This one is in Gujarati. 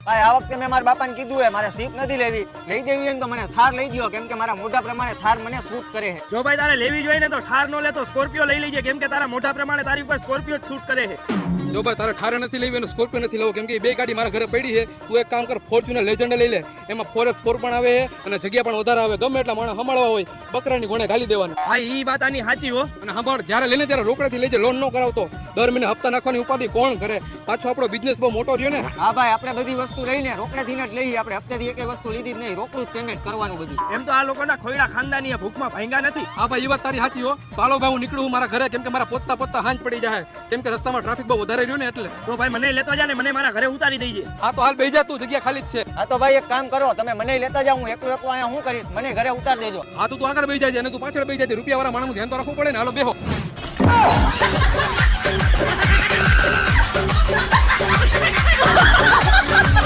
ભાઈ આ વખતે મેં મારા બાપાને કીધું હે મારે સીપ નથી લેવી, લઈ દેવી હોય તો મને થાર લઈ દો, કેમ કે મારા મોઢા પ્રમાણે થાર મને શૂટ કરે છે. જો ભાઈ તારે લેવી જોઈએ ને તો થાર નો લેતો સ્કોર્પિયો લઈ લેજે, કેમ કે તારા મોઢા પ્રમાણે તારી ઉપર સ્કોર્પિયો જ શૂટ કરે છે. જો ભાઈ તારે ઠારે નથી લેવી અને સ્કોર્પિયો નથી લેવો, કેમ કે બે ગાડી મારા ઘરે પડી છે. તું એક કામ કર, ફોર્ચ્યુનર લેજન્ડ લઈ લે. એમાં 4x4 પણ આવે અને જગ્યા પણ વધારે આવે. ગમે એટલા માણસ સંભાળવા હોય બકરાની ઘોડે ઘાલી દેવાના. ભાઈ ઈ વાત આની સાચી હો. અને સાંભળ, જ્યારે લઈને ત્યારે રોકડાથી લેજે, લોન ન કરાવતો. દર મહિને હપ્તા નાખવાની ઉપાધિ કોણ કરે? પાછો આપણો બિઝનેસ બહુ મોટો રહ્યો ને. હા ભાઈ આપણે બધી વસ્તુ લઈને રોકડેથી જ લઈએ, આપણે હપ્તેથી એક વસ્તુ લીધી જ નહીં, રોકડું જ પેમેન્ટ કરવાનું બધું. એમ તો આ લોકોના ખોયડા ખાનદાની ભૂખમાં ભાંગા નથી. હા ભાઈ, એ વાત તારી સાચી હો. ચાલો ભાઈ, હું નીકળું મારા ઘરે, કેમ કે મારા પોતા હાંજ પડી જાય, કેમ કે રસ્તામાં ટ્રાફિક બહુ વધારે રહ્યો ને એટલે. તો ભાઈ મને લેતો જા ને મને મારા ઘરે ઉતારી દેજે. હા તો હાલ બેહી જા, તું જગ્યા ખાલી જ છે. હા તો ભાઈ એક કામ કરો, તમે મને લેતા જાઓ, હું એકલો અહીંયા શું કરીશ, મને ઘરે ઉતાર દેજો. હા તું આગળ બેહી જાય અને તું પાછળ બેહી જાય. રૂપિયા વાળા માણસનું ધ્યાન તો રાખવું પડે ને. હાલો બેહો.